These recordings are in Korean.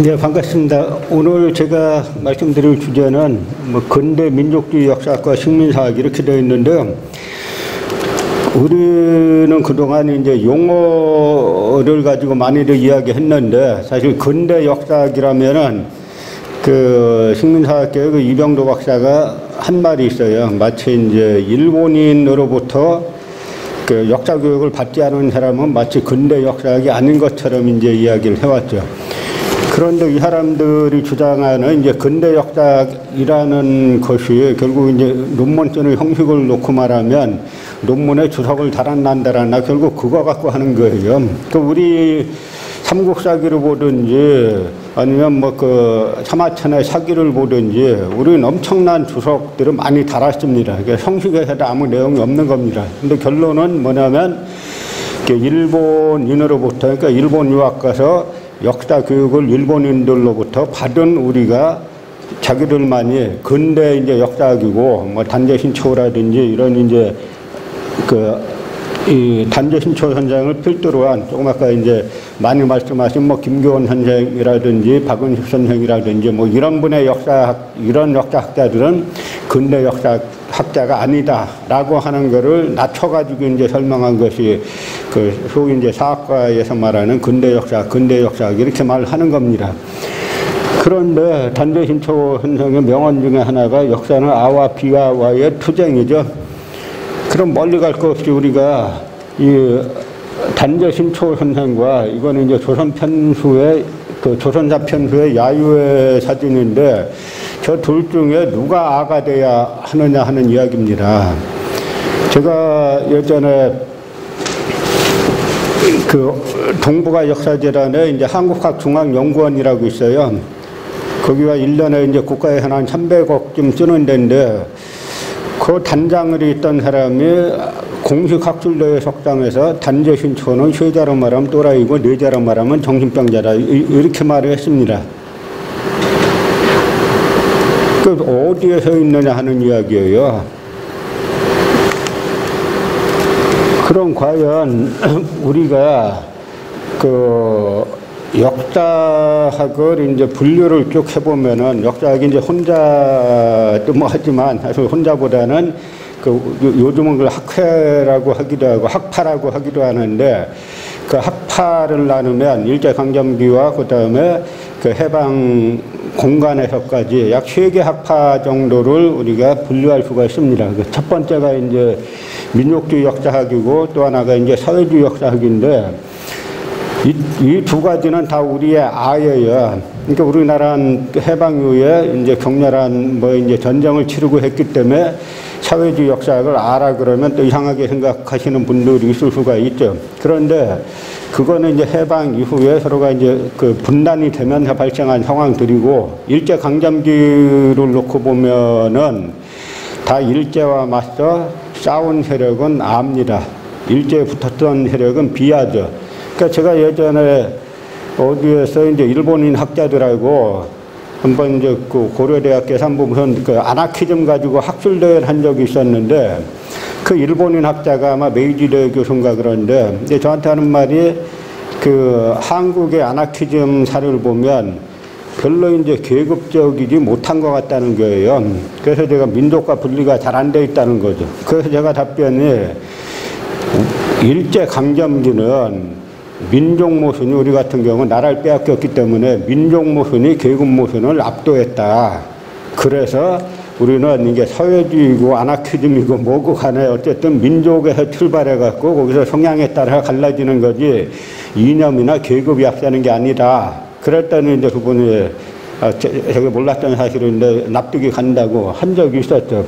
네, 반갑습니다. 오늘 제가 말씀드릴 주제는 근대 민족주의 역사학과 식민사학 이렇게 되어 있는데요. 우리는 그동안 이제 용어를 가지고 많이들 이야기했는데, 사실 근대 역사학이라면은 그 식민사학계의 그 이병도 박사가 한 말이 있어요. 마치 이제 일본인으로부터 그 역사 교육을 받지 않은 사람은 마치 근대 역사학이 아닌 것처럼 이제 이야기를 해왔죠. 그런데 이 사람들이 주장하는 이제 근대 역사학이라는 것이 결국 이제 논문 쓰는 형식을 놓고 말하면 논문에 주석을 달아난다라나 결국 그거 갖고 하는 거예요. 그 우리 삼국사기를 보든지 아니면 뭐 그 사마천의 사기를 보든지 우리는 엄청난 주석들을 많이 달았습니다. 형식에서도 아무 내용이 없는 겁니다. 근데 결론은 뭐냐면 일본인으로부터, 그러니까 일본 유학 가서 역사 교육을 일본인들로부터 받은 우리가 자기들만이 근대 이제 역사학이고 뭐 단재신초라든지 이런 이제 이 단재신초 선생을 필두로 한 조금 아까 이제 많이 말씀하신 뭐 김교원 선생이라든지 박은식 선생이라든지 뭐 이런 분의 이런 역사학자들은 근대 역사학자가 아니다라고 하는 거를 낮춰가지고 이제 설명한 것이 그 소위 이제 사학과에서 말하는 근대 역사학 이렇게 말하는 겁니다. 그런데 단재신초 선생의 명언 중에 하나가 역사는 아와 비와의 투쟁이죠. 그럼 멀리 갈 것 없이 우리가 이 단재신초 선생과 이거는 이제 조선편수의 그 조선사 편수의 야유의 사진인데 저 둘 중에 누가 아가 돼야 하느냐 하는 이야기입니다. 제가 예전에 그 동북아 역사재단에 이제 한국학중앙연구원이라고 있어요. 거기가 1년에 이제 국가에 한 300억쯤 쓰는 데인데 그 단장을 있던 사람이 공식 학술대회 석상에서 단재신초는 쇠자로 말하면 또라이고 뇌자로 말하면 정신병자다 이렇게 말을 했습니다. 그 어디에 서 있느냐 하는 이야기예요. 그럼 과연 우리가 그 역사학을 이제 분류를 쭉 해보면은 역사학이 이제 혼자도 뭐 하지만 사실 혼자보다는 그 요즘은 그걸 학회라고 하기도 하고 학파라고 하기도 하는데 그 학파를 나누면 일제강점기와 그 다음에 그 해방 공간에서까지 약 3개 학파 정도를 우리가 분류할 수가 있습니다. 그 첫 번째가 이제 민족주의 역사학이고 또 하나가 이제 사회주의 역사학인데 이 두 가지는 다 우리의 아예요. 그러니까 우리나라는 해방 이후에 이제 격렬한 뭐 이제 전쟁을 치르고 했기 때문에 사회주의 역사학을 알아 그러면 또 이상하게 생각하시는 분들이 있을 수가 있죠. 그런데 그거는 이제 해방 이후에 서로가 이제 그 분단이 되면서 발생한 상황들이고 일제 강점기를 놓고 보면은 다 일제와 맞서 싸운 세력은 압니다. 일제에 붙었던 세력은 비하죠. 그러니까 제가 예전에 어디에서 이제 일본인 학자들하고 한번 이제 그 고려대학교에서 한번 무슨 그 아나키즘 가지고 학술대회를 한 적이 있었는데 그 일본인 학자가 아마 메이지대 교수인가 그런데 이제 저한테 하는 말이 그 한국의 아나키즘사를 보면 별로 이제 계급적이지 못한 것 같다는 거예요. 그래서 제가 민족과 분리가 잘 안 돼 있다는 거죠. 그래서 제가 답변이 일제 강점기는 민족 모순이 우리 같은 경우는 나라를 빼앗겼기 때문에 민족 모순이 계급 모순을 압도했다. 그래서 우리는 이게 사회주의고 아나키즘이고 뭐고 간에 어쨌든 민족에서 출발해갖고 거기서 성향에 따라 갈라지는 거지 이념이나 계급이 앞서는 게 아니다. 그랬더니 이제 그분이 제가 몰랐던 사실인데 납득이 간다고 한 적이 있었죠.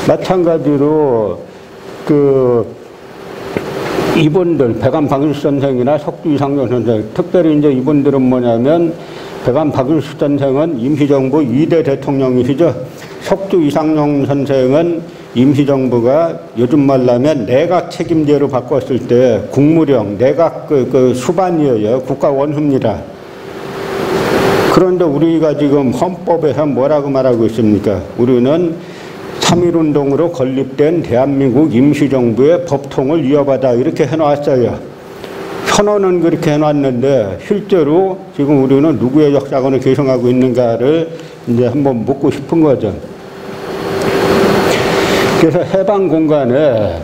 마찬가지로 이분들 백암 박일수 선생이나 석주 이상용 선생, 특별히 이제 이분들은 뭐냐면 백암 박일수 선생은 임시정부 2대 대통령이시죠. 석주 이상용 선생은 임시정부가 요즘 말로 하면 내각 책임제로 바꿨을 때 국무령, 내각 그 수반이에요. 국가 원수입니다. 그런데 우리가 지금 헌법에서 뭐라고 말하고 있습니까? 우리는 3.1운동으로 건립된 대한민국 임시정부의 법통을 이어받아 이렇게 해놓았어요. 선언은 그렇게 해놨는데 실제로 지금 우리는 누구의 역사관을 계승하고 있는가를 이제 한번 묻고 싶은 거죠. 그래서 해방 공간에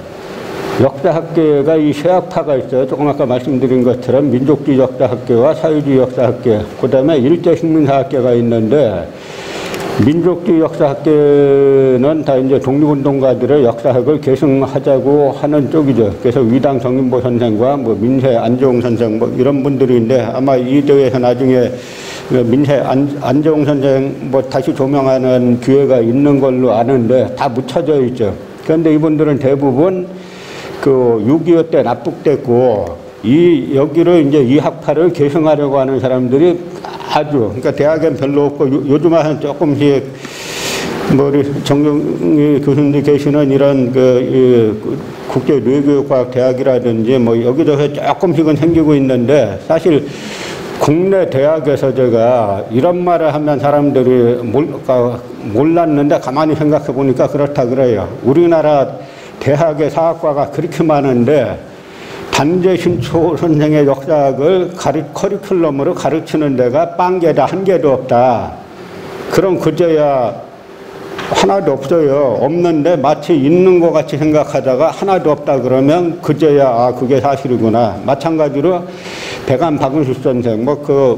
역사학계가 이 세 학파가 있어요. 조금 아까 말씀드린 것처럼 민족주의 역사학계와 사회주의 역사학계, 그 다음에 일제식민사학계가 있는데, 민족주의 역사학계는 다 이제 독립운동가들의 역사학을 계승하자고 하는 쪽이죠. 그래서 위당 정인보 선생과 뭐 민세 안재홍 선생 뭐 이런 분들인데, 아마 이 대회에서 나중에 민세 안재홍 선생 뭐 다시 조명하는 기회가 있는 걸로 아는데 다 묻혀져 있죠. 그런데 이분들은 대부분 그 6.25 때 납북됐고, 여기를 이제 이 학파를 계승하려고 하는 사람들이 아주, 그러니까 대학엔 별로 없고, 요즘은 조금씩, 뭐, 우리 정경희 교수님들 계시는 이런 국제 뇌교육과학 대학이라든지 뭐 여기저기 조금씩은 생기고 있는데, 사실 국내 대학에서 제가 이런 말을 하면 사람들이 몰랐는데 가만히 생각해 보니까 그렇다 그래요. 우리나라 대학의 사학과가 그렇게 많은데 단재신초 선생의 역사학을 커리큘럼으로 가르치는 데가 빵개다 한 개도 없다. 그럼 그제야 하나도 없어요. 없는데 마치 있는 것 같이 생각하다가 하나도 없다 그러면 그제야 아 그게 사실이구나. 마찬가지로 백안 박은식 선생, 뭐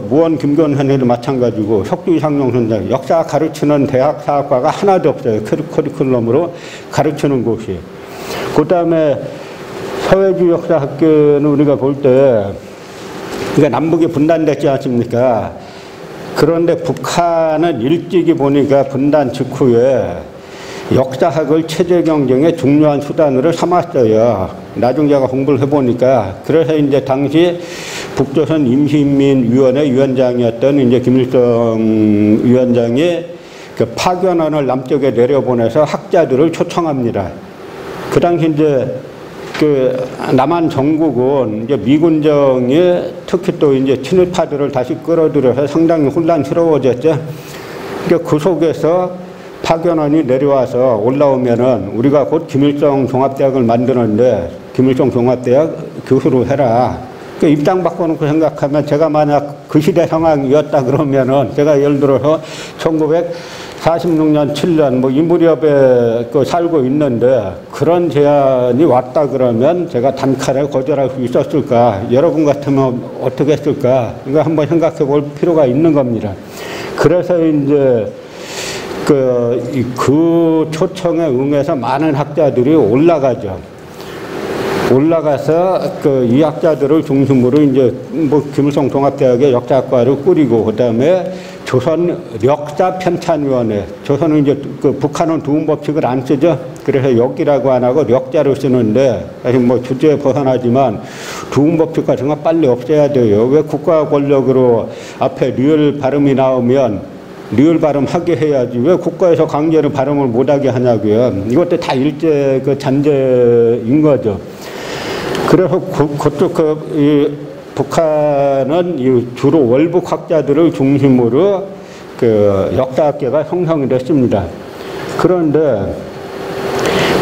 무원 김교원 선생도 마찬가지고 석주 이상용 선생 역사 가르치는 대학 사학과가 하나도 없어요. 커리큘럼으로 가르치는 곳이. 그 다음에 사회주의 역사학교는 우리가 볼 때, 그러니까 남북이 분단됐지 않습니까? 그런데 북한은 일찍이 보니까 분단 직후에 역사학을 체제 경쟁의 중요한 수단으로 삼았어요. 나중에 제가 공부를 해보니까. 그래서 이제 당시 북조선 임시인민위원회 위원장이었던 이제 김일성 위원장이 그 파견원을 남쪽에 내려보내서 학자들을 초청합니다. 그 당시 이제 남한 정국은 이제 미군정이 특히 또 이제 친일파들을 다시 끌어들여서 상당히 혼란스러워졌죠. 그러니까 그 속에서 파견원이 내려와서 올라오면은 우리가 곧 김일성 종합대학을 만드는데 김일성 종합대학 교수로 해라. 그 입장 바꿔놓고 생각하면 제가 만약 그 시대 상황이었다 그러면은 제가 예를 들어서 1946년, 7년 뭐 이 무렵에 살고 있는데 그런 제안이 왔다 그러면 제가 단칼에 거절할 수 있었을까? 여러분 같으면 어떻게 했을까? 이거 한번 생각해 볼 필요가 있는 겁니다. 그래서 이제 그 초청에 응해서 많은 학자들이 올라가죠. 올라가서 이 학자들을 중심으로 이제 뭐 김일성 종합대학의 역사학과를 꾸리고 그다음에 조선 역사편찬위원회. 조선은 이제 북한은 두음법칙을 안 쓰죠. 그래서 역이라고 안 하고 역자를 쓰는데 사실 뭐 주제에 벗어나지만 두음법칙 같은 거 빨리 없애야 돼요. 왜 국가 권력으로 앞에 리을 발음이 나오면 리을 발음 하게 해야지 왜 국가에서 강제로 발음을 못하게 하냐고요. 이것도 다 일제 잔재인 거죠. 그래서 그쪽 북한은 주로 월북 학자들을 중심으로 역사학계가 형성이 됐습니다. 그런데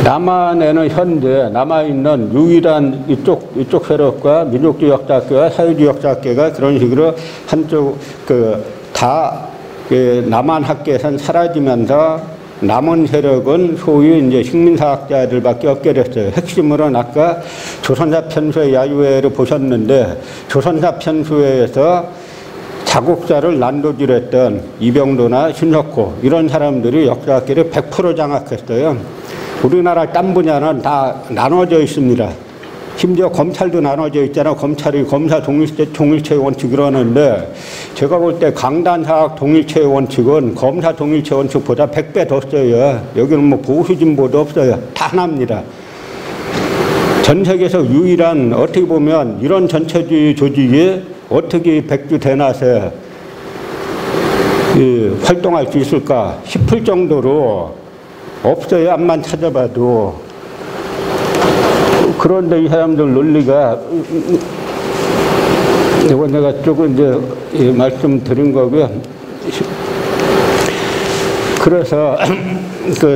남한에는 현재 남아있는 유일한 이쪽 세력과 민족주의 역사학계와 사회주의 역사학계가 그런 식으로 한쪽 다 남한 학계에선 사라지면서 남은 세력은 소위 이제 식민사학자들밖에 없게 됐어요. 핵심으로는 아까 조선사 편수회 야유회를 보셨는데 조선사 편수회에서 자국사를 난도질했던 이병도나 신석호 이런 사람들이 역사학계를 100% 장악했어요. 우리나라 딴 분야는 다 나눠져 있습니다. 심지어 검찰도 나눠져 있잖아요. 검찰이 검사 동일체 원칙을 하는데 제가 볼 때 강단사학 동일체 원칙은 검사 동일체 원칙보다 100배 더 써요. 여기는 뭐 보수진보도 없어요. 다 하나입니다. 전 세계에서 유일한 어떻게 보면 이런 전체주의 조직이 어떻게 백주 대낮에 활동할 수 있을까 싶을 정도로 없어요. 암만 찾아봐도. 그런데 이 사람들 논리가 이거 내가 조금 이제 말씀드린 거고요. 그래서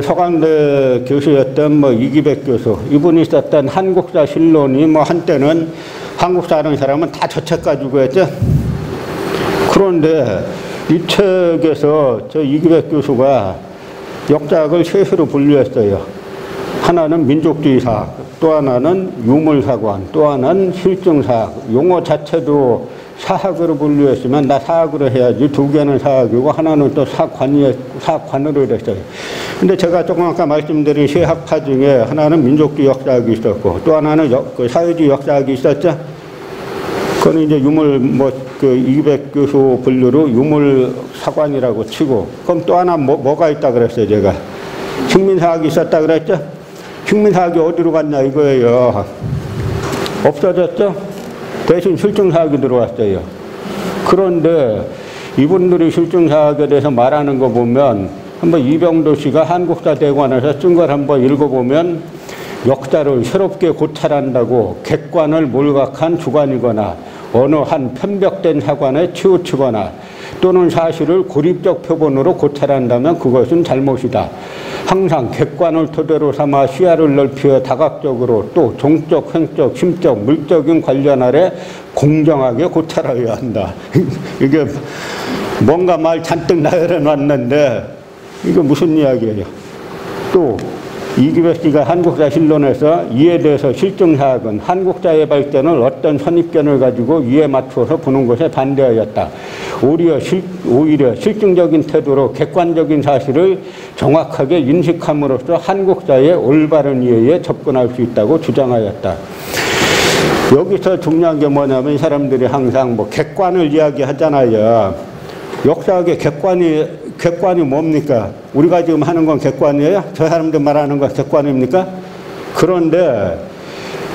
서강대 교수였던 뭐 이기백 교수 이분이 썼던 한국사 실론이 뭐 한때는 한국 사는 사람은 다 저 책 가지고 했죠. 그런데 이 책에서 저 이기백 교수가 역작을 셋으로 분류했어요. 하나는 민족주의 사학, 또 하나는 유물사관, 또 하나는 실증사학. 용어 자체도 사학으로 분류했으면 나 사학으로 해야지. 두 개는 사학이고 하나는 또 사관으로 했어요. 근데 제가 조금 아까 말씀드린 세 학파 중에 하나는 민족주의 역사학이 있었고 또 하나는 사회주의 역사학이 있었죠. 그건 이제 이기백 교수 분류로 유물사관이라고 치고, 그럼 또 하나 뭐가 있다 그랬어요, 제가. 식민사학이 있었다 그랬죠? 식민사학이 어디로 갔냐 이거예요. 없어졌죠? 대신 실증사학이 들어왔어요. 그런데 이분들이 실증사학에 대해서 말하는 거 보면 한번 이병도 씨가 한국사 대관에서 쓴 걸 한번 읽어보면 역사를 새롭게 고찰한다고 객관을 몰각한 주관이거나 어느 한 편벽된 사관에 치우치거나 또는 사실을 고립적 표본으로 고찰한다면 그것은 잘못이다. 항상 객관을 토대로 삼아 시야를 넓혀 다각적으로 또 종적, 횡적, 심적, 물적인 관련 아래 공정하게 고찰하여야 한다. 이게 뭔가 말 잔뜩 나열해 놨는데 이게 무슨 이야기예요? 또 이기백 씨가 한국사 실론에서 이에 대해서 실증사학은 한국사의 발전을 어떤 선입견을 가지고 이에 맞추어서 보는 것에 반대하였다. 오히려 실증적인 태도로 객관적인 사실을 정확하게 인식함으로써 한국사의 올바른 이해에 접근할 수 있다고 주장하였다. 여기서 중요한 게 뭐냐면 이 사람들이 항상 객관을 이야기하잖아요. 역사학의 객관이 뭡니까? 우리가 지금 하는 건 객관이에요? 저 사람들 말하는 건 객관입니까? 그런데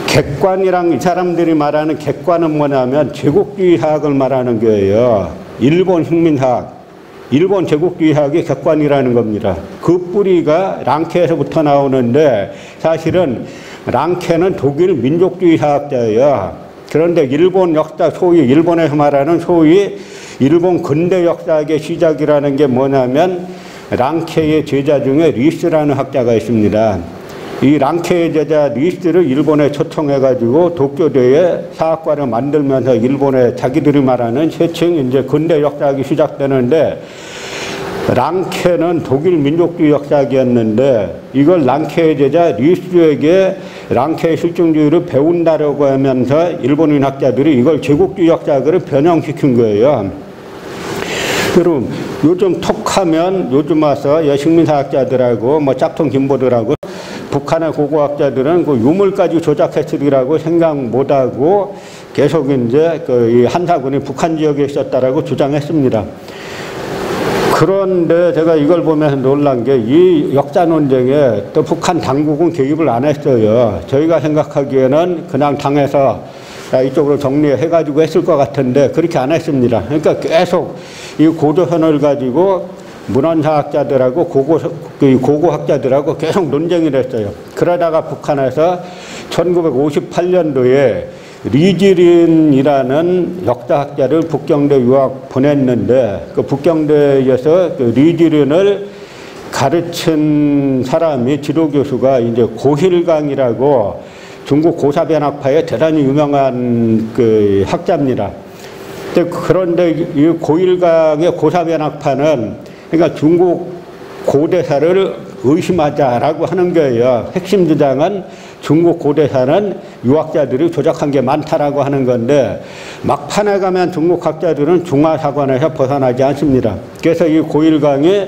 객관이랑 이 사람들이 말하는 객관은 뭐냐면 제국주의 사학을 말하는 거예요. 일본 식민사학, 일본 제국주의 사학이 객관이라는 겁니다. 그 뿌리가 랑케에서부터 나오는데 사실은 랑케는 독일 민족주의 사학자예요. 그런데 일본 역사, 소위 일본에서 말하는 소위 일본 근대 역사학의 시작이라는 게 뭐냐면 랑케의 제자 중에 리스라는 학자가 있습니다. 이 랑케의 제자 리스를 일본에 초청해가지고 도쿄대에 사학과를 만들면서 일본에 자기들이 말하는 세층 이제 근대 역사학이 시작되는데 랑케는 독일 민족주의 역사학이었는데 이걸 랑케의 제자 리스에게 랑케의 실증주의를 배운다라고 하면서 일본인 학자들이 이걸 제국주의 역사학으로 변형시킨 거예요. 그럼 요즘 톡하면 요즘 와서 여식민사학자들하고 짝퉁 김보들하고 북한의 고고학자들은 그 유물까지 조작했으리라고 생각 못하고 계속 이제 이 한사군이 북한 지역에 있었다라고 주장했습니다. 그런데 제가 이걸 보면서 놀란 게 이 역사 논쟁에 또 북한 당국은 개입을 안 했어요. 저희가 생각하기에는 그냥 당에서 이쪽으로 정리해가지고 했을 것 같은데 그렇게 안 했습니다. 그러니까 계속 이 고조선을 가지고 문헌사학자들하고 고고학자들하고 계속 논쟁을 했어요. 그러다가 북한에서 1958년도에 리지린이라는 역사학자를 북경대 유학 보냈는데 그 북경대에서 그 리지린을 가르친 사람이 지도교수가 이제 고힐강이라고 중국 고사변학파의 대단히 유명한 그 학자입니다. 그런데 이 고일강의 고사변학파는 그러니까 중국 고대사를 의심하자라고 하는 거예요. 핵심 주장은 중국 고대사는 유학자들이 조작한 게 많다라고 하는 건데 막판에 가면 중국 학자들은 중화사관에서 벗어나지 않습니다. 그래서 이 고일강이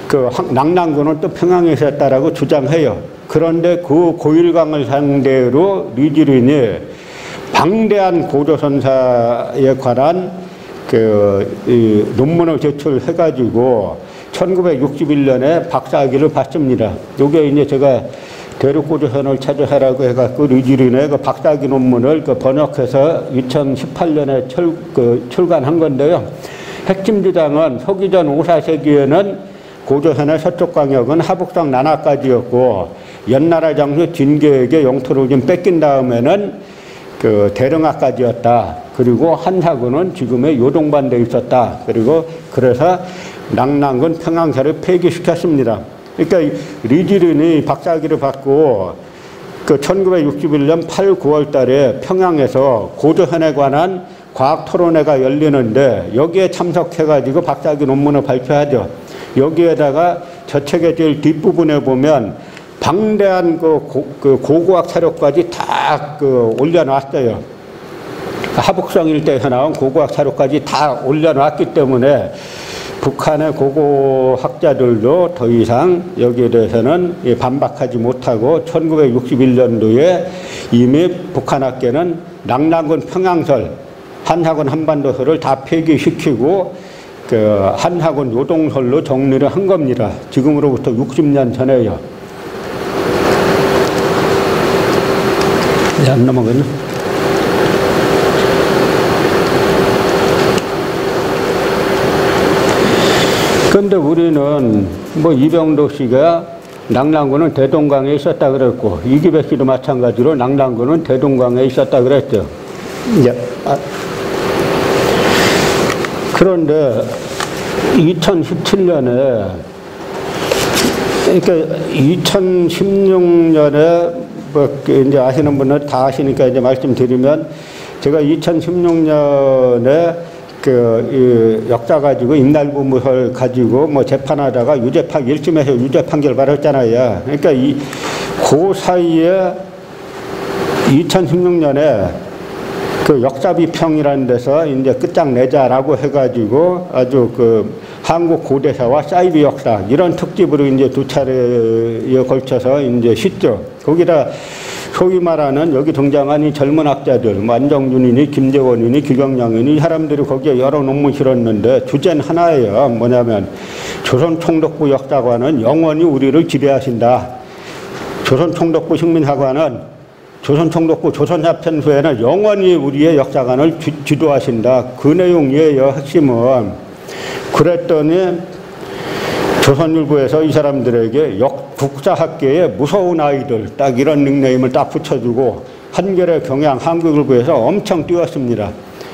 그 낙랑군은 또 평양에 있었다라고 주장해요. 그런데 그 고일강을 상대로 리지린이 방대한 고조선사에 관한 이 논문을 제출해가지고 1961년에 박사학위를 받습니다. 이게 이제 제가 대륙고조선을 찾아하라고 해갖고 리지린의 그 박사학위 논문을 번역해서 2018년에 출간한 건데요. 핵심 주장은 서기전 5, 4세기에는 고조선의 서쪽 광역은 하북성 난하까지였고 연나라 장수 진계에게 영토를 좀 뺏긴 다음에는 그 대릉하까지였다. 그리고 한사군은 지금의 요동반대에 있었다. 그래서 낙랑군 평양사를 폐기시켰습니다. 그러니까 리지린이 박사학위를 받고 그 1961년 8, 9월 달에 평양에서 고도현에 관한 과학 토론회가 열리는데 여기에 참석해가지고 박사학위 논문을 발표하죠. 여기에다가 저 책의 제일 뒷부분에 보면 방대한 그 고고학 사료까지 다 올려놨어요. 하북성 일대에서 나온 고고학 사료까지 다 올려놨기 때문에 북한의 고고학자들도 더 이상 여기에 대해서는 반박하지 못하고 1961년도에 이미 북한학계는 낙랑군 평양설, 한학원 한반도설을 다 폐기시키고 그 한학원 요동설로 정리를 한 겁니다. 지금으로부터 60년 전에요. 안 넘어갔나? 그런데 우리는 뭐 이병도 씨가 낙랑군은 대동강에 있었다 그랬고 이기백 씨도 마찬가지로 낙랑군은 대동강에 있었다 그랬죠. 그런데 2017년에 그러니까 2016년에 뭐 이제 아시는 분은 다 아시니까 이제 말씀드리면 제가 2016년에 그 역사 가지고 임날부무설 가지고 뭐 재판하다가 유죄판 1심에서 유죄 판결 받았잖아요. 그러니까 그 사이에 2016년에 그 역사비평이라는 데서 이제 끝장내자라고 해가지고 아주 그 한국 고대사와 사이비 역사 이런 특집으로 이제 2차례에 걸쳐서 이제 싣죠. 거기다 소위 말하는 여기 등장한 이 젊은 학자들, 뭐 안정준이니 김재원이니 기경량이니 사람들이 거기에 여러 논문 실었는데 주제는 하나예요. 뭐냐면 조선총독부 역사관은 영원히 우리를 지배하신다. 조선총독부 식민사관은 조선총독부 조선사편수에는 영원히 우리의 역사관을 지도하신다. 그 내용이에요. 핵심은. 그랬더니 조선일보에서 이 사람들에게 국사학계의 무서운 아이들 딱 이런 닉네임을 딱 붙여주고 한겨레 경향 한국일보에서 엄청 띄웠습니다.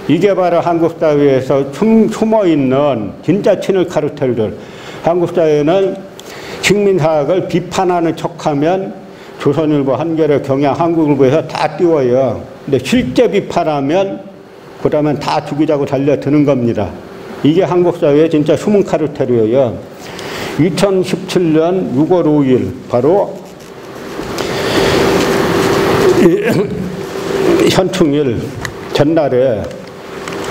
이게 바로 한국 사회에서 숨어있는 진짜 친일 카르텔들. 한국 사회는 식민사학을 비판하는 척하면 조선일보, 한겨레, 경향, 한국일보에서 다 띄워요. 근데 실제 비판하면 그러면 다 죽이자고 달려드는 겁니다. 이게 한국 사회의 진짜 숨은 카르텔이에요. 2017년 6월 5일 바로 현충일 전날에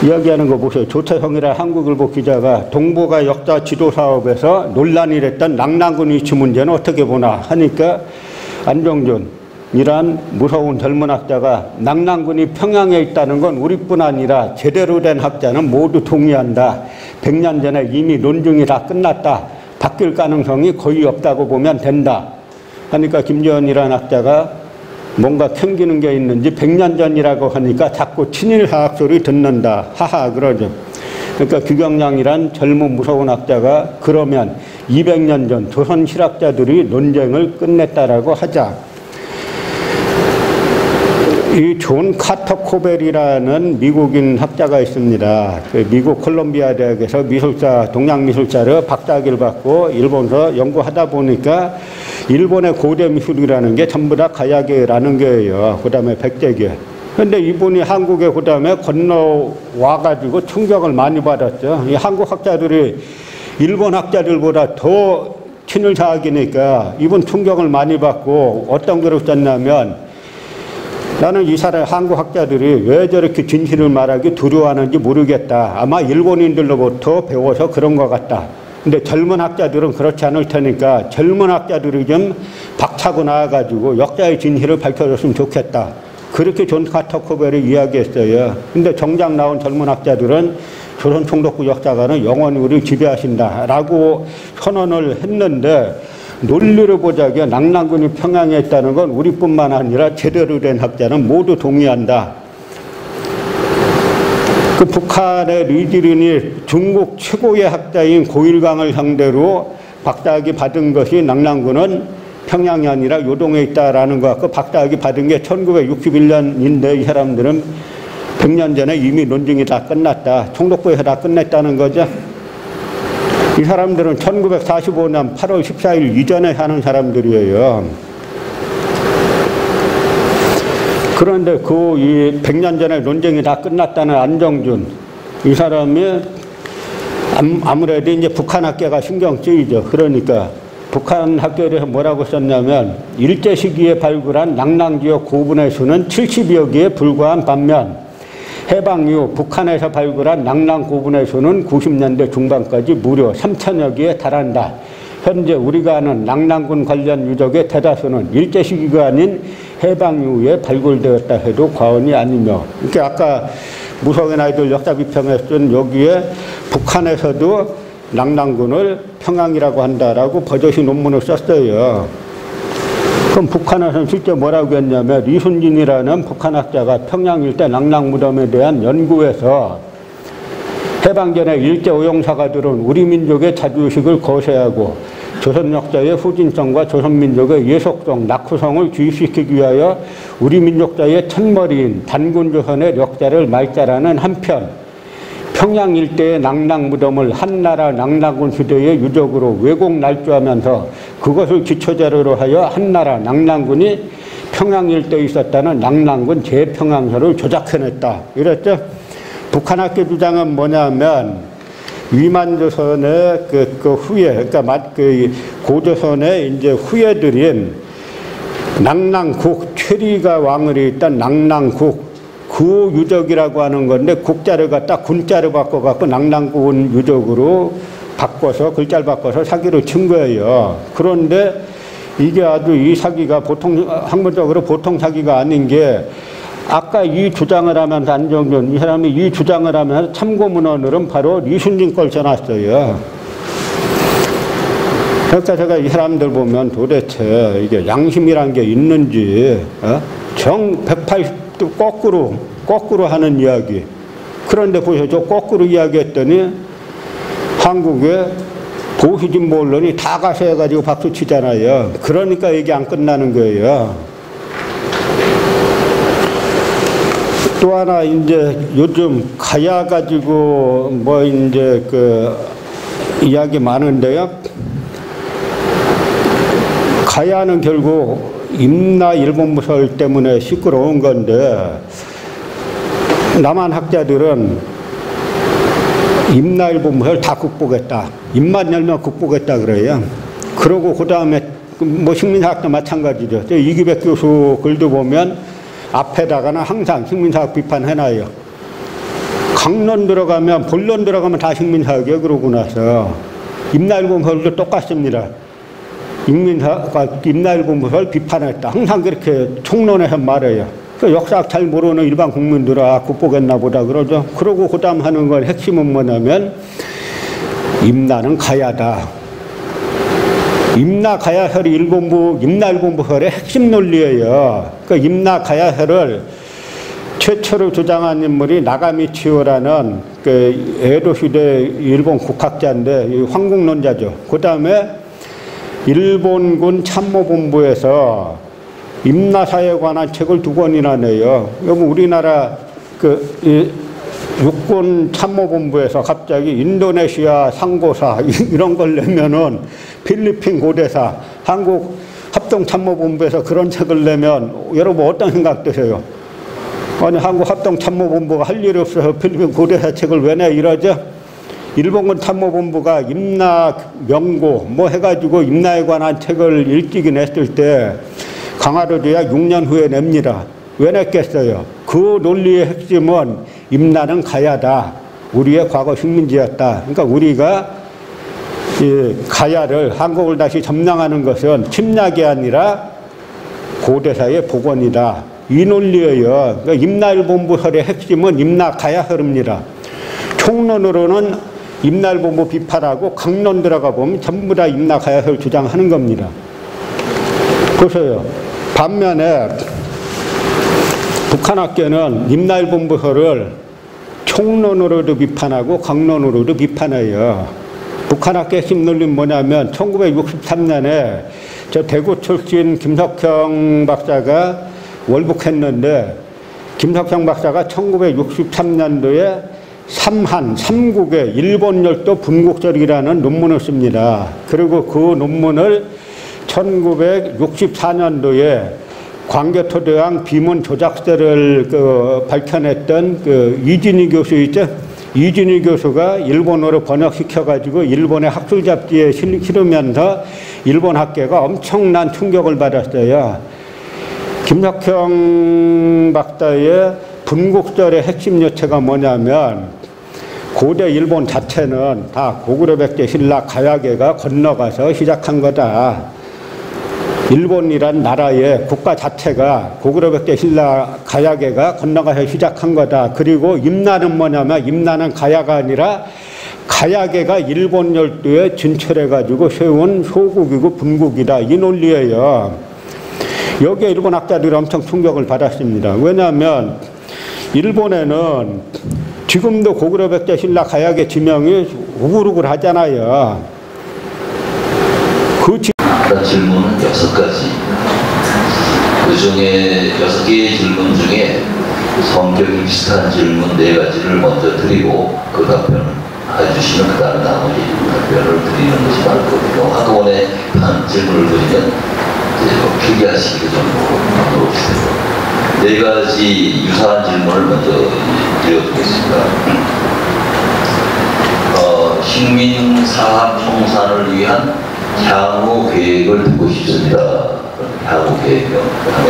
이야기하는 거 보세요. 조태형이라 한국일보 기자가 동북아 역사 지도 사업에서 논란이 됐던 낙랑군 위치 문제는 어떻게 보나 하니까 안정준이란 무서운 젊은 학자가 낙랑군이 평양에 있다는 건 우리뿐 아니라 제대로 된 학자는 모두 동의한다. 100년 전에 이미 논증이 다 끝났다. 바뀔 가능성이 거의 없다고 보면 된다. 하니까 김재원이라는 학자가 뭔가 캥기는 게 있는지 100년 전이라고 하니까 자꾸 친일하학 소리 듣는다. 하하 그러죠. 그러니까 규경량이란 젊은 무서운 학자가 그러면 200년 전 조선 실학자들이 논쟁을 끝냈다라고 하자. 이 존 카터 코벨이라는 미국인 학자가 있습니다. 그 미국 콜롬비아 대학에서 미술사, 동양미술사를 박사학위를 받고 일본에서 연구하다 보니까 일본의 고대 미술이라는 게 전부 다 가야계라는 거예요. 그 다음에 백제계. 근데 이분이 한국에 그 다음에 건너와가지고 충격을 많이 받았죠. 이 한국 학자들이 일본 학자들보다 더 친일사학이니까 이분 충격을 많이 받고 어떤 글을 썼냐면 나는 이 사람 한국 학자들이 왜 저렇게 진실을 말하기 두려워하는지 모르겠다. 아마 일본인들로부터 배워서 그런 것 같다. 근데 젊은 학자들은 그렇지 않을 테니까 젊은 학자들이 좀 박차고 나와가지고 역사의 진실을 밝혀줬으면 좋겠다. 그렇게 존 카터 코벨이 이야기했어요. 근데 정작 나온 젊은 학자들은 조선총독부 역사관은 영원히 우리를 지배하신다라고 선언을 했는데 논리를 보자기에 낙랑군이 평양에 있다는 건 우리뿐만 아니라 제대로 된 학자는 모두 동의한다. 그 북한의 리지린이 중국 최고의 학자인 고일강을 상대로 박사학위 받은 것이 낙랑군은 평양이 아니라 요동에 있다라는 것 같고 박사학위 받은 게 1961년인데 이 사람들은 100년 전에 이미 논증이 다 끝났다. 총독부에서 다 끝냈다는 거죠. 이 사람들은 1945년 8월 14일 이전에 사는 사람들이에요. 그런데 이 100년 전에 논쟁이 다 끝났다는 안정준, 이 사람이 아무래도 이제 북한 학계가 신경 쓰이죠. 그러니까 북한 학계에서 뭐라고 썼냐면, 일제 시기에 발굴한 낙랑지역 고분의 수는 70여 개에 불과한 반면 해방 이후 북한에서 발굴한 낙랑 고분의 수는 90년대 중반까지 무려 3천여 개에 달한다. 현재 우리가 아는 낙랑군 관련 유적의 대다수는 일제 시기가 아닌 해방 이후에 발굴되었다 해도 과언이 아니며, 이렇게 아까 무석인 아이들 역사 비평에 쓴 여기에 북한에서도 낙랑군을 평양이라고 한다라고 버젓이 논문을 썼어요. 그럼 북한에서는 실제 뭐라고 했냐면, 이순진이라는 북한학자가 평양 일대 낙랑 무덤에 대한 연구에서 해방 전에 일제 오용사가들은 우리 민족의 자주의식을 거세하고 조선 역사의 후진성과 조선민족의 예속성, 낙후성을 주입시키기 위하여 우리 민족자의 첫머리인 단군조선의 역사를 말자라는 한편, 평양 일대의 낙랑 무덤을 한나라 낙랑군 시대의 유적으로 왜곡 날조하면서 그것을 기초자료로 하여 한나라 낙랑군이 평양 일대에 있었다는 낙랑군 재평양서를 조작해냈다. 이랬죠. 북한학계 주장은 뭐냐면, 위만조선의 그 후예, 그러니까 고조선의 이제 후예들인 낙랑국, 최리가 왕을 있던 낙랑국, 그 유적이라고 하는 건데, 국자를 갖다 군자를 바꿔갖고 낙랑군 유적으로 바꿔서, 글자를 바꿔서 사기를 친 거예요. 그런데 이게 아주 이 사기가 학문적으로 보통 사기가 아닌 게, 아까 이 주장을 하면서 안정준, 이 사람이 이 주장을 하면서 참고문헌으로는 바로 이순진 걸 써놨어요. 그러니까 제가 이 사람들 보면 도대체 이게 양심이란 게 있는지, 정 180도 거꾸로 하는 이야기. 그런데 보셔서 거꾸로 이야기했더니 한국의 보수진보 언론이 다 가서 해가지고 박수 치잖아요. 그러니까 얘기 안 끝나는 거예요. 또 하나 이제 요즘 가야 가지고 뭐 이제 그 이야기 많은데요. 가야는 결국 임나 일본무설 때문에 시끄러운 건데, 남한 학자들은 임나 일본무설 다 극복했다, 입만 열면 극복했다 그래요. 그러고 그 다음에 뭐 식민사학도 마찬가지죠. 이기백 교수 글도 보면 앞에다가는 항상 식민사학 비판해놔요. 강론 들어가면, 본론 들어가면 다 식민사학이에요. 그러고 나서 임나일본무설도 똑같습니다. 임나일본무설 비판했다, 항상 그렇게 총론해서 말해요. 그 역사학 잘 모르는 일반 국민들은 극복했나 보다 그러죠. 그러고 그 다음 하는 건 핵심은 뭐냐면, 임나는 가야다. 임나 가야설이 임나일본무설의 핵심 논리예요. 그 임나 가야설을 최초로 주장한 인물이 나가미치오라는 그 에도 시대 일본 국학자인데 황국론자죠. 그 다음에 일본군 참모본부에서 임나사에 관한 책을 2권이나 내요. 여기 우리나라 육군 참모본부에서 갑자기 인도네시아 상고사 이런 걸 내면은, 필리핀 고대사, 한국 합동참모본부에서 그런 책을 내면 여러분 어떤 생각 드세요? 아니, 한국 합동참모본부가 할 일이 없어서 필리핀 고대사 책을 왜 내? 이러죠. 일본군 참모본부가 임나 명고 뭐 해가지고 임나에 관한 책을 일찍이 냈을 때 강화도제약 6년 후에 냅니다. 왜 냈겠어요? 그 논리의 핵심은 임나는 가야다, 우리의 과거 식민지였다. 그러니까 우리가 이 가야를, 한국을 다시 점령하는 것은 침략이 아니라 고대사의 복원이다, 이 논리예요. 그러니까 임나일본무설의 핵심은 임나 가야설입니다. 총론으로는 임나일본무 비판하고, 강론 들어가 보면 전부 다 임나 가야설 주장하는 겁니다. 보세요. 반면에 북한학계는 임나일본무설을 총론으로도 비판하고 강론으로도 비판해요. 북한학계 핵심 논리는 뭐냐면, 1963년에 저 대구 출신 김석형 박사가 월북했는데, 김석형 박사가 1963년도에 삼국의 일본 열도 분국절이라는 논문을 씁니다. 그리고 그 논문을 1964년도에 광개토대왕 비문 조작서를 밝혀냈던 이진희 교수 있죠? 이진희 교수가 일본어로 번역시켜가지고 일본의 학술 잡지에 실으면서 일본 학계가 엄청난 충격을 받았어요. 김석형 박사의 분국설의 핵심 요체가 뭐냐면 고대 일본 자체는 다 고구려 백제 신라 가야계가 건너가서 시작한 거다. 일본이란 나라의 국가 자체가 고구려 백제 신라 가야계가 건너가서 시작한 거다. 그리고 임나는 뭐냐면 임나는 가야가 아니라 가야계가 일본 열도에 진출해가지고 세운 소국이고 분국이다. 이 논리예요. 여기에 일본 학자들이 엄청 충격을 받았습니다. 왜냐하면 일본에는 지금도 고구려 백제 신라 가야계 지명이 우글우글 하잖아요. 질문은 6가지입니다. 그 중에 6개의 질문 중에 성격이 비슷한 질문 4가지를 먼저 드리고 그 답변을 해주시면 그 다음 나머지 답변을 드리는 것이 맞을 거고요. 한꺼번에 한 질문을 드리면 필기하시기도 좀 어렵습니다. 4가지 유사한 질문을 먼저 드려보겠습니다. 식민사학 청산을 위한 향후 계획을 듣고 싶습니다. 향후 계획이요. 그 다음에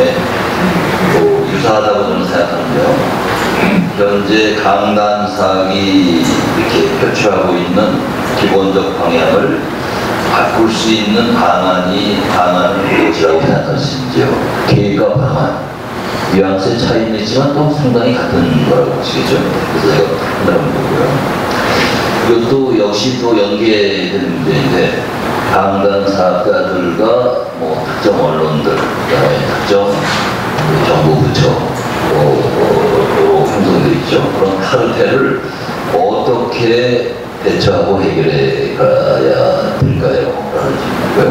유사하다고 저는 생각하는데요. 현재 강단사학이 이렇게 표출하고 있는 기본적 방향을 바꿀 수 있는 방안을 무엇이라고 생각하시는지요? 계획과 방안. 뉘앙스의 차이는 있지만 또 상당히 같은 거라고 보시겠죠. 그래서 제가 한번 보고요. 이것도 역시 또 연계되는 문제인데 강단사학자들과 특정 언론들, 그다음에 특정 정부 부처 형성되어 있죠. 그런 카르텔을 어떻게 대처하고 해결해 가야 될까요? 라는 질문이고요.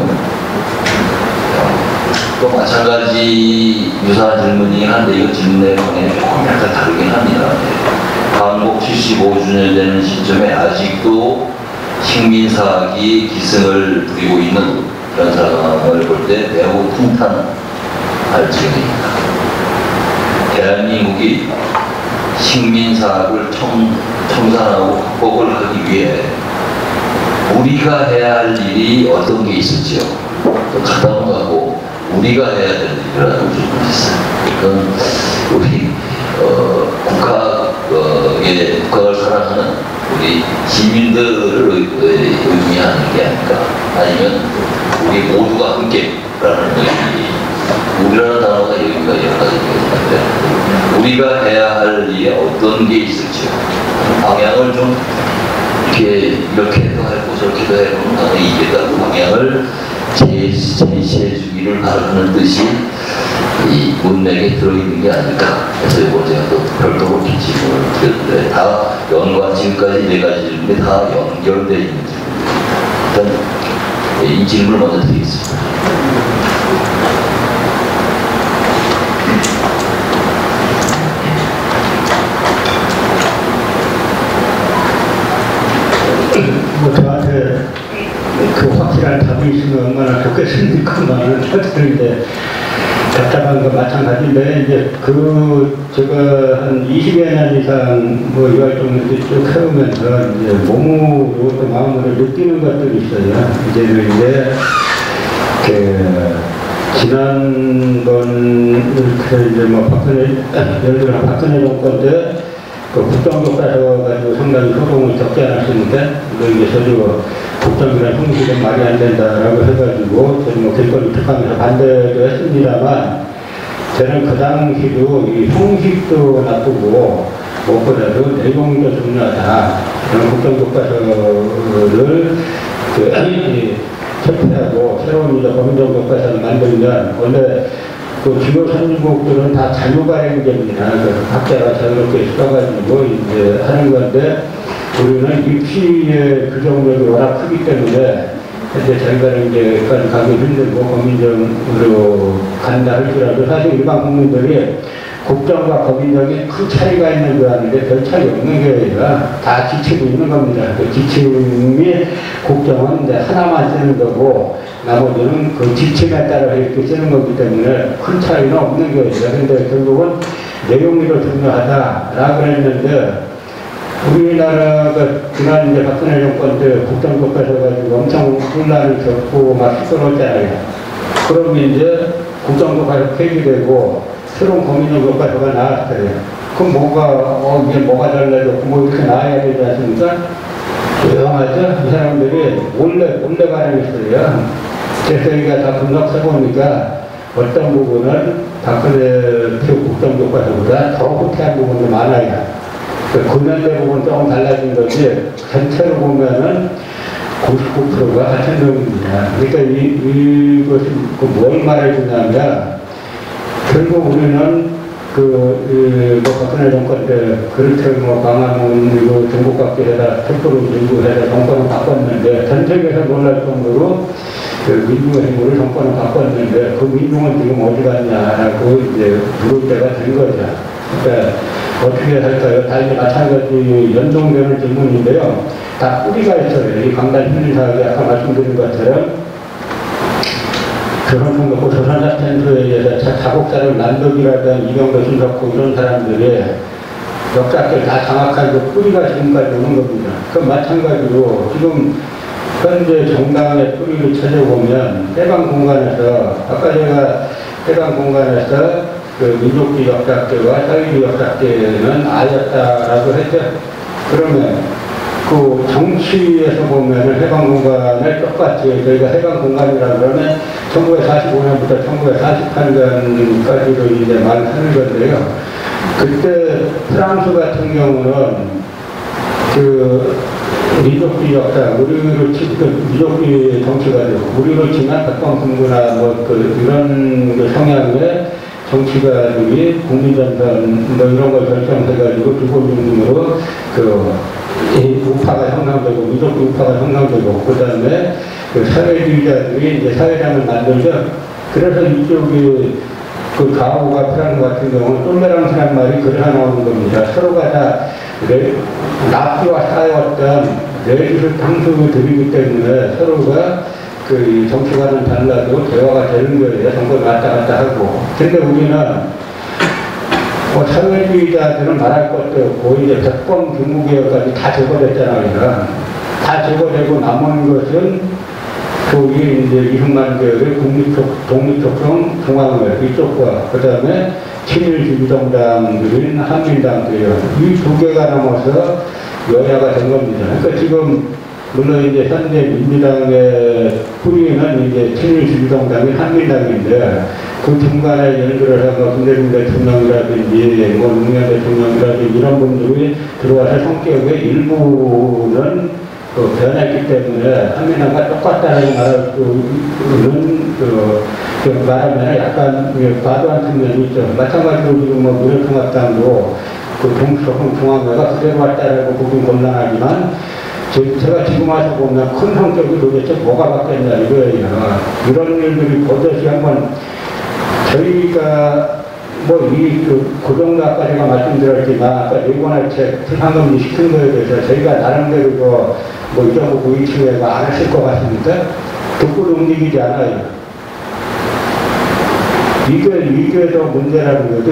또 마찬가지 유사한 질문이긴 한데 이거 질문의 방향이 조금 약간 다르긴 합니다. 광복 75주년 되는 시점에 아직도 식민사학이 기승을 부리고 있는 그런 상황을 볼 때 매우 통탄할 지경입니다. 대한민국이 식민사학을 청산하고 극복을 하기 위해 우리가 해야 할 일이 어떤 게 있을지요. 또 갔다 가고 우리가 해야 될 일이라는 질문이 있어요. 그건 우리 국가를 사랑하는 우리 시민들을 의미하는 게 아닐까. 아니면 우리 모두가 함께라는 의미. 우리라는 단어가 여기가 여러 가지가 있는데 우리가 해야 할 일이 어떤 게 있을지요. 방향을 좀 이렇게도 하고 저렇게도 해보면 이게다고 방향을 제시해 주기를 바라는 뜻이 이 문맥에 들어있는 게 아닐까. 그래서 이번 제가 또 별도로 질문을 드렸는데 다 지금까지 4가지 질문이 다 연결되어 있는 질문입니다. 일단 이 질문을 먼저 드리겠습니다. 저한테 확실한 답이 있으면 얼마나 좋겠습니까만은 하는데 답답한 건 마찬가지인데 이제 제가 한 20여 년 이상 이 활동을 쭉 해오면서 이제 몸으로 또 마음으로 느끼는 것들이 있어요. 이제 지난번 이제 예를 들어 박근혜 정권 때 국정교과서 가지고 상당히 소송을 겪지 않았습니까? 이게 저도 국정이란 형식은 말이 안 된다라고 해가지고 저는 길거리 특강에서 반대도 했습니다만 저는 그 당시도 이 형식도 나쁘고 무엇보다도 내용도 중요하다. 그런 국정교과서를 철폐하고 새로운 검정교과서를 만들면 원래 주요 선진국들은 다 자유발행제입니다. 각자가 자유롭게 써가지고 이제 하는 건데 우리는 입시의 규정력이 워낙 크기 때문에 현재 자기가 이제 가기 힘들고 검인정으로 간다 할지라도 사실 일반 국민들이 국정과 법인정이 큰 차이가 있는 줄 아는데 별 차이 없는 게 아니라 다 지침이 있는 겁니다. 그 지침이 국정은 이제 하나만 쓰는 거고 나머지는 그 지침에 따라 이렇게 쓰는 거기 때문에 큰 차이는 없는 거예요. 그런데 결국은 내용이 더 중요하다라고 했는데 우리나라가 지난 이제 박근혜 정권 때 국정교과서 가지고 엄청 혼란을 겪고 막 시끄러웠잖아요. 그럼 이제 국정교과서 폐기되고 새로운 국민교과서가 나왔어요. 그럼 뭐가 이게 뭐가 달라졌고 뭐 이렇게 나와야 되지 않습니까? 조용하죠? 이 사람들이 몰래 반응했어요. 그래서 저희가 다 분석해보니까 어떤 부분은 박근혜 국정교과서보다 더 후퇴한 부분도 많아요. 그 근현대 부분 조금 달라진 거지 전체로 보면은 99%가 같은 내용입니다. 그러니까 이것이 뭘 말해주냐면 결국 우리는 박근혜 정권 때 그렇게 광화문 중국각지에다 특보를 밀고 해서 정권을 바꿨는데 전 세계에서 놀랄 정도로 민중의 힘으로 정권을 바꿨는데 그 민중은 지금 어디 갔냐라고 이제 물을 때가 된 거죠. 그러니까 어떻게 할까요? 다 이제 마찬가지 연동되는 질문인데요. 다 뿌리가 있어요. 이 강단 힘리사학이 아까 말씀드린 것처럼 조선통역고 조선사센터에 의해서 자국사를 난덕이라든 이병도 신석고 이런 사람들이 역사학을 다 장악하고 뿌리가 지금까지 오는 겁니다. 그럼 마찬가지로 지금 현재 정당의 뿌리를 찾아보면 해방공간에서 아까 제가 해방공간에서 그 민족주의 역사학계와 사회주의 역사학계는 아였다라고 했죠. 그러면 그 정치에서 보면 해방공간에 똑같이 저희가 해방공간이라고 그러면 1945년부터 1948년까지로 이제 말하는 건데요. 그때 프랑스 같은 경우는 그 민족주의 역사, 우리로 치면 민족주의 정치가 되고 우리로 치면 백방승부나 뭐 이런 그 성향의 정치가들이 국민전선 뭐 이런 걸 결정해가지고 기본중심으로 우파가 형성되고 민족주의 우파가 형성되고 그 다음에 그 사회주의자들이 이제 사회당을 만들죠. 그래서 이쪽이 그 가오가 프랑스 같은 경우는 똘레랑스란 말이 그래서 나오는 겁니다. 서로가 다 납기와 쌓여왔던 내리를 탕수들이기 때문에 서로가 그 정치관은 달라도 대화가 되는 거예요. 정권 왔다 갔다 하고. 근데 우리는 사회주의자들은 말할 것도 없고 이제 백범 규무개혁까지 다 제거됐잖아요. 다 제거되고 남은 것은 소위 이제 이승만 계열의 독립촉성 중앙회 이쪽과 그 다음에 친일주의정당들인 한민당 계열 이 두 개가 남아서 여야가 된 겁니다. 그러니까 지금 물론 이제 현재 민주당의 뿌리는 이제 친일주의정당인 한민당인데 그 중간에 예를 들어서 뭐 김대중 대통령이라든지 뭐 노무현 대통령이라든지 이런 분들이 들어와서 성격의 일부는 변했기 때문에 한민당과 똑같다는 말하면 약간 과도한 측면이 있죠. 마찬가지로 지금 뭐 미래통합당도 그 중앙회가 그대로 왔다라고 보긴 곤란하지만 제가 지금 와서 보면 큰 성격이 도대체 뭐가 바뀌었냐 이거예요. 이런 일들이 버젓이 한번 저희가 그 정도 아까 제가 말씀드렸지만 아까 네번의 책 상금리 시킨 거에 대해서 저희가 나름대로 이 정도 고위층에서 안 했을 것 같습니까? 독불 움직이지 않아요. 이게 더 문제라는 거죠.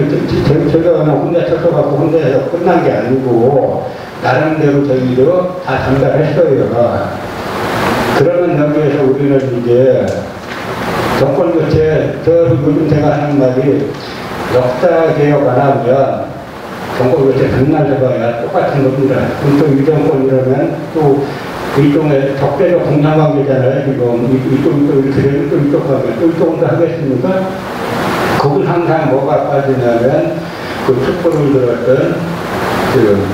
제가 혼자 쳐서갖고 혼자서 끝난 게 아니고 나름대로 저희도 다 전달했어요. 그러면 여기에서 우리는 이제 정권 교체, 요즘 제가 하는 말이 역사 개혁 안 하면 정권 교체 백날 해봐야 똑같은 겁니다. 그럼 또 이 정권 이러면 또 일종의 적대적 공양관계잖아요. 지금 이쪽은 이렇게 되면 또 이쪽 가면 또 이쪽은 또 하겠습니까? 거기 항상 뭐가 빠지냐면 그 촛불을 들었던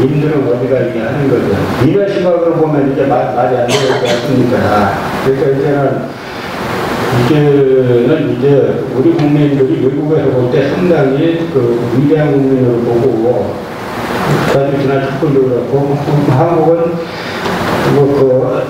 민들은 어디가 있냐 하는 거죠. 이런 시각으로 보면 이제 말이 안 되는 것 같습니다. 그러니까 이제는 이제 우리 국민들이 외국에서 볼 때 상당히 위대한 국민으로 보고 사실 지난 촛불도 그렇고 한국은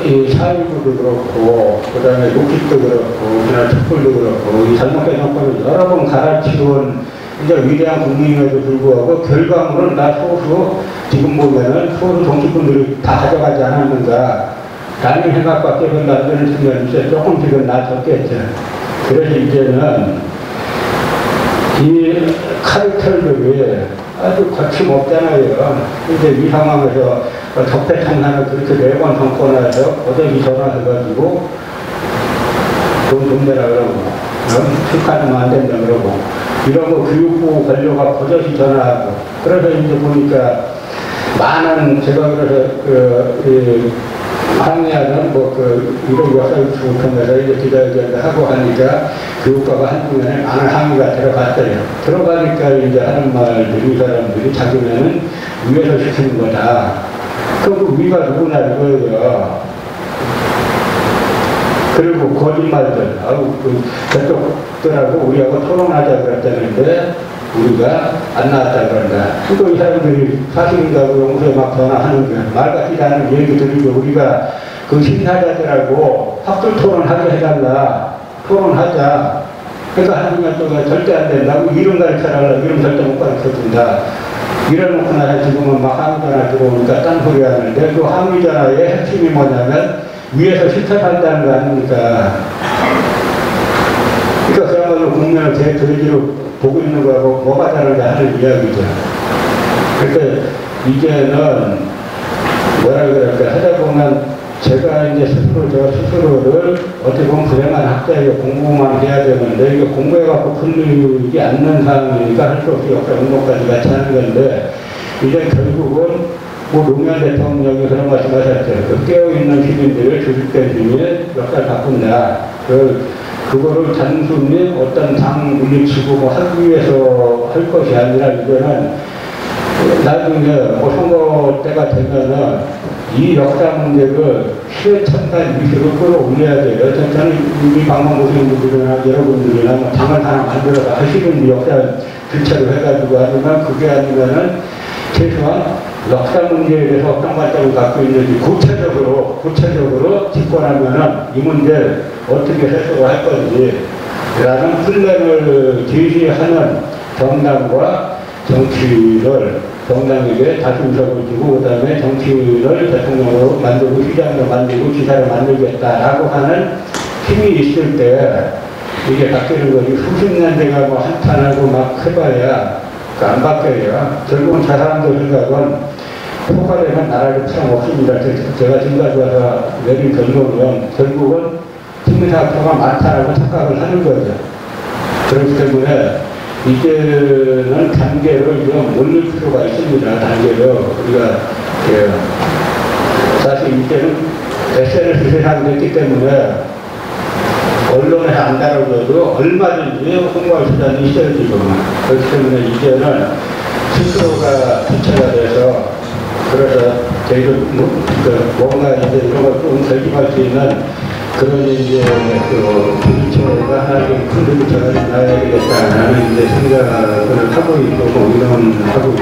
이 사회부도 그렇고 그 다음에 녹식도 그렇고 지난 촛불도 그렇고 이 잘못된 정권을 여러 번 갈아치운 이제 위대한 국민임에도 불구하고 결과물은 나 소수 지금 보면은 소수 정치꾼들이 다 가져가지 않았는가 라는 생각밖에 안 드는 측면이 있어요. 조금씩은 낮췄겠죠. 그래서 이제는 이 카르텔들이 아주 거침없잖아요. 이제 이 상황에서 적폐청산을 그렇게 4번 정권에서 어제기 전화해가지고 돈 내라 그러고 축하하면 안 된다 그러고 이런 거 교육부 관료가 버젓이 전화하고 그래서 이제 보니까 많은 제가 그래서 항의하는 이런 역사유축을 통해서 이제 기자회견을 하고 하니까 교육과가 한중간에 많은 항의가 들어갔어요. 들어가니까 이제 하는 말들이 이 사람들이 자기네는 위에서 시키는 거다. 그럼 그 위가 누구나 이거예요. 그리고 거짓말들, 저쪽들하고 우리하고 토론하자 그랬다는데 우리가 안 나왔다 그런다. 또 이 사람들이 사실인가고 용서에 막 전화하는 게 말 같지도 않은 얘기들이고 우리가 그 심사자들하고 학술 토론하게 해달라. 토론하자. 그러니까 한국에 또 절대 안 된다고 이름 가르쳐달라. 이름 절대 못 가르쳐준다. 이래놓고 나서 지금은 막 항의전화 들어오니까 딴소리 하는데 그 항의전화의 핵심이 뭐냐면 위에서 시켜달라는 거 아닙니까? 그러니까 그야말로 국민을 대돼지로 보고 있는 거하고 뭐가 다르냐 하는 이야기죠. 그러니까 이제는 뭐라 그럴까 하다 보면 제가 이제 저 스스로를 어떻게 보면 불행한 학자에게 공부만 해야 되는데 이게 공부해갖고 풀리지 않는 상황이니까 할 수 없이 역사 운동까지 같이 하는 건데 이제 결국은 노무현 대통령이 그런 말씀하셨죠. 그 깨어있는 시민들을 조직된 시민의 역사를 바꾼다. 그거를 단순히 어떤 당 물리치고 하기 위해서 할 것이 아니라 이제는 나중에 선거 때가 되면은 이 역사 문제를 시대첨단 위기로 끌어올려야 돼요. 저는 이 방송 보시는 분들이나 여러분들이나 당을 하나 만들어서 하시는 역사 주체로 해가지고 하지만 그게 아니면은 최소한 역사 문제에 대해서 어떤 관점을 갖고 있는지 구체적으로 집권하면은 이 문제를 어떻게 해석을 할 건지 라는 플랜을 제시하는 정당과 정치를 정당에게 다수의석을 주고 그 다음에 정치를 대통령으로 만들고 시장으로 만들고 지사를 만들겠다라고 하는 힘이 있을 때 이게 바뀌는 거지 수십 년대가 뭐 한탄하고 막 해봐야 안 바뀌어요. 결국은 저 사람들 생각은 표가 되면 나라를 틀어먹습니다. 제가 지금까지 와서 내린 결론은 결국은 국민사표가 많다라고 착각을 하는 거죠. 그렇기 때문에 이제는 단계를 좀 올릴 필요가 있습니다. 단계로 우리가 사실 이제는 SNS 세상이 됐기 때문에 언론에서 안 다뤄져도 얼마든지 홍보할 수단이 있어요 지금은. 그렇기 때문에 이제는 스스로가 주체가 돼서 그래서 저희도 뭔가 이제 이런 걸 좀 결집할 수 있는 그런 이제 부딪혀가 하나의 큰 부딪혀가 나야 되겠다라는 이제 생각을 하고 있고 뭐 이런 하고 있기